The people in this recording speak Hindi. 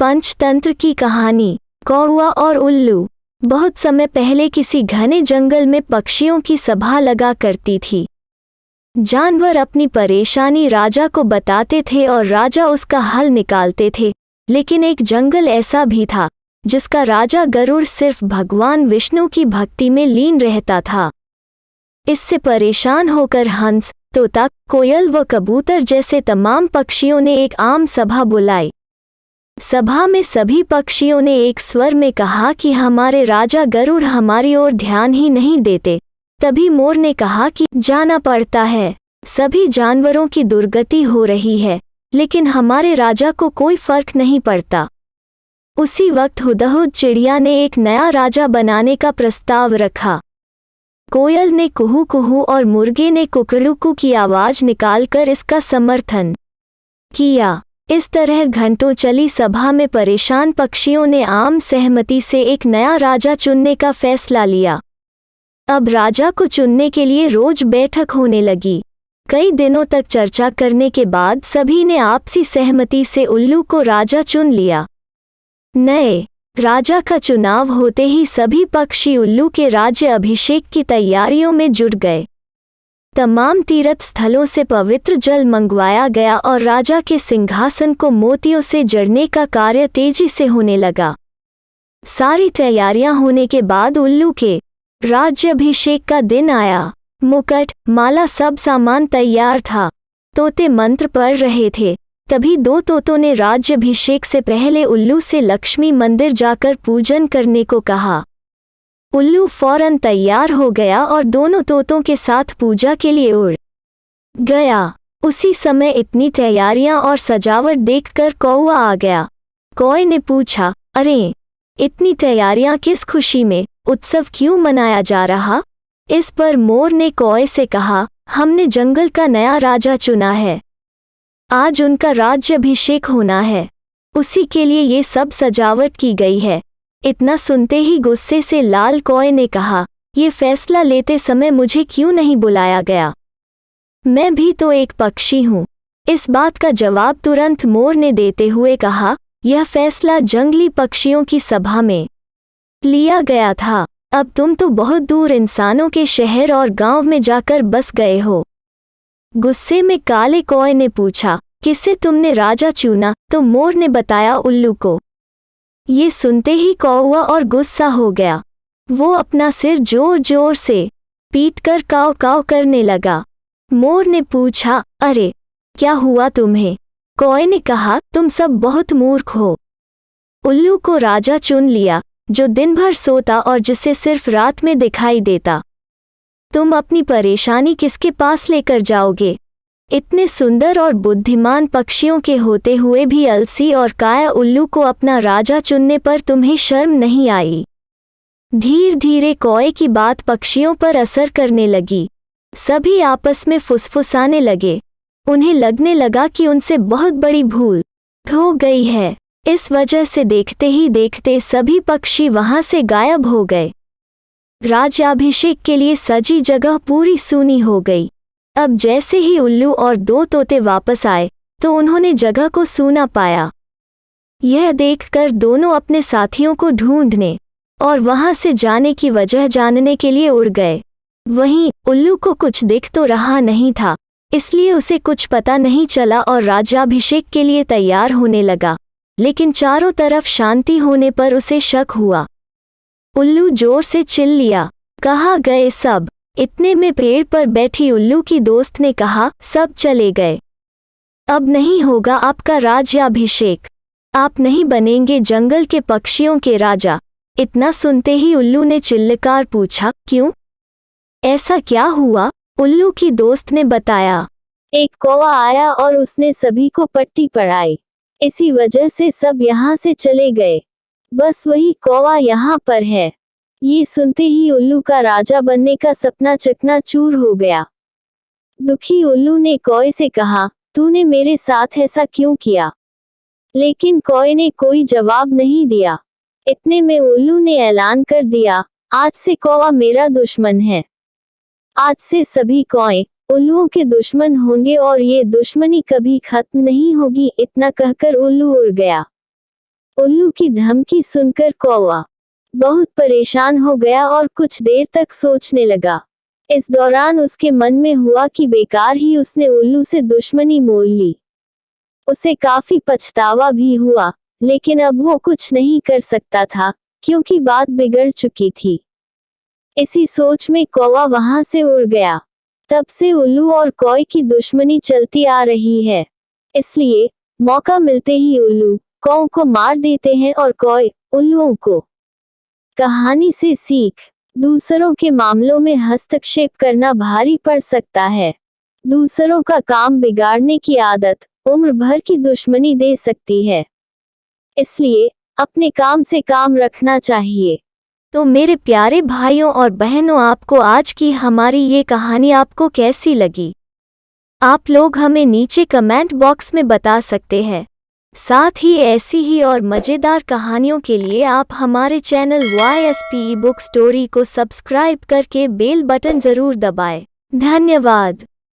पंचतंत्र की कहानी। कौवा और उल्लू। बहुत समय पहले किसी घने जंगल में पक्षियों की सभा लगा करती थी। जानवर अपनी परेशानी राजा को बताते थे और राजा उसका हल निकालते थे। लेकिन एक जंगल ऐसा भी था जिसका राजा गरुड़ सिर्फ भगवान विष्णु की भक्ति में लीन रहता था। इससे परेशान होकर हंस, तोता, कोयल व कबूतर जैसे तमाम पक्षियों ने एक आम सभा बुलाई। सभा में सभी पक्षियों ने एक स्वर में कहा कि हमारे राजा गरुड़ हमारी ओर ध्यान ही नहीं देते। तभी मोर ने कहा कि जाना पड़ता है, सभी जानवरों की दुर्गति हो रही है, लेकिन हमारे राजा को कोई फर्क नहीं पड़ता। उसी वक्त हुदहुद चिड़िया ने एक नया राजा बनाने का प्रस्ताव रखा। कोयल ने कुहू कुहू और मुर्गे ने कुकड़ुकू की आवाज निकालकर इसका समर्थन किया। इस तरह घंटों चली सभा में परेशान पक्षियों ने आम सहमति से एक नया राजा चुनने का फैसला लिया। अब राजा को चुनने के लिए रोज बैठक होने लगी। कई दिनों तक चर्चा करने के बाद सभी ने आपसी सहमति से उल्लू को राजा चुन लिया। नए राजा का चुनाव होते ही सभी पक्षी उल्लू के राज्य अभिषेक की तैयारियों में जुट गए। तमाम तीर्थ स्थलों से पवित्र जल मंगवाया गया और राजा के सिंहासन को मोतियों से जड़ने का कार्य तेजी से होने लगा। सारी तैयारियां होने के बाद उल्लू के राज्याभिषेक का दिन आया। मुकुट, माला, सब सामान तैयार था। तोते मंत्र पढ़ रहे थे। तभी दो तोतों ने राज्याभिषेक से पहले उल्लू से लक्ष्मी मंदिर जाकर पूजन करने को कहा। उल्लू फौरन तैयार हो गया और दोनों तोतों के साथ पूजा के लिए उड़ गया। उसी समय इतनी तैयारियां और सजावट देखकर कौवा आ गया। कौए ने पूछा, अरे, इतनी तैयारियां किस खुशी में, उत्सव क्यों मनाया जा रहा? इस पर मोर ने कौए से कहा, हमने जंगल का नया राजा चुना है। आज उनका राज्याभिषेक होना है, उसी के लिए ये सब सजावट की गई है। इतना सुनते ही गुस्से से लाल कौए ने कहा, ये फैसला लेते समय मुझे क्यों नहीं बुलाया गया? मैं भी तो एक पक्षी हूँ। इस बात का जवाब तुरंत मोर ने देते हुए कहा, यह फैसला जंगली पक्षियों की सभा में लिया गया था। अब तुम तो बहुत दूर इंसानों के शहर और गांव में जाकर बस गए हो। गुस्से में काले कौए ने पूछा, किसे तुमने राजा चुना? तो मोर ने बताया, उल्लू को। ये सुनते ही कौवा और गुस्सा हो गया। वो अपना सिर जोर जोर से पीटकर काव काव करने लगा। मोर ने पूछा, अरे, क्या हुआ तुम्हें? कौए ने कहा, तुम सब बहुत मूर्ख हो। उल्लू को राजा चुन लिया, जो दिन भर सोता और जिसे सिर्फ रात में दिखाई देता। तुम अपनी परेशानी किसके पास लेकर जाओगे? इतने सुंदर और बुद्धिमान पक्षियों के होते हुए भी अलसी और काया उल्लू को अपना राजा चुनने पर तुम्हें शर्म नहीं आई? धीरे धीरे कौए की बात पक्षियों पर असर करने लगी। सभी आपस में फुसफुसाने लगे। उन्हें लगने लगा कि उनसे बहुत बड़ी भूल हो गई है। इस वजह से देखते ही देखते सभी पक्षी वहां से गायब हो गए। राज्याभिषेक के लिए सजी जगह पूरी सूनी हो गई। अब जैसे ही उल्लू और दो तोते वापस आए तो उन्होंने जगह को सूना पाया। यह देखकर दोनों अपने साथियों को ढूंढने और वहां से जाने की वजह जानने के लिए उड़ गए। वहीं उल्लू को कुछ दिख तो रहा नहीं था, इसलिए उसे कुछ पता नहीं चला और राज्याभिषेक के लिए तैयार होने लगा। लेकिन चारों तरफ शांति होने पर उसे शक हुआ। उल्लू जोर से चिल्लिया, कहाँ गए सब? इतने में पेड़ पर बैठी उल्लू की दोस्त ने कहा, सब चले गए। अब नहीं होगा आपका राज्याभिषेक। आप नहीं बनेंगे जंगल के पक्षियों के राजा। इतना सुनते ही उल्लू ने चिल्लाकर पूछा, क्यों? ऐसा क्या हुआ? उल्लू की दोस्त ने बताया, एक कौवा आया और उसने सभी को पट्टी पढ़ाई। इसी वजह से सब यहाँ से चले गए। बस वही कौवा यहाँ पर है। ये सुनते ही उल्लू का राजा बनने का सपना चकनाचूर हो गया। दुखी उल्लू ने कौए से कहा, तूने मेरे साथ ऐसा क्यों किया? लेकिन कौए ने कोई जवाब नहीं दिया। इतने में उल्लू ने ऐलान कर दिया, आज से कौवा मेरा दुश्मन है। आज से सभी कौए उल्लुओं के दुश्मन होंगे और ये दुश्मनी कभी खत्म नहीं होगी। इतना कहकर उल्लू उड़ गया। उल्लू की धमकी सुनकर कौवा बहुत परेशान हो गया और कुछ देर तक सोचने लगा। इस दौरान उसके मन में हुआ कि बेकार ही उसने उल्लू से दुश्मनी मोल ली। उसे काफी पछतावा भी हुआ, लेकिन अब वो कुछ नहीं कर सकता था, क्योंकि बात बिगड़ चुकी थी। इसी सोच में कौवा वहां से उड़ गया। तब से उल्लू और कौवे की दुश्मनी चलती आ रही है। इसलिए मौका मिलते ही उल्लू कौवे को मार देते हैं और कौवे उल्लुओं को। कहानी से सीख: दूसरों के मामलों में हस्तक्षेप करना भारी पड़ सकता है। दूसरों का काम बिगाड़ने की आदत उम्र भर की दुश्मनी दे सकती है। इसलिए अपने काम से काम रखना चाहिए। तो मेरे प्यारे भाइयों और बहनों, आपको आज की हमारी ये कहानी आपको कैसी लगी? आप लोग हमें नीचे कमेंट बॉक्स में बता सकते हैं। साथ ही ऐसी ही और मज़ेदार कहानियों के लिए आप हमारे चैनल YSP बुक स्टोरी को सब्सक्राइब करके बेल बटन ज़रूर दबाएं। धन्यवाद।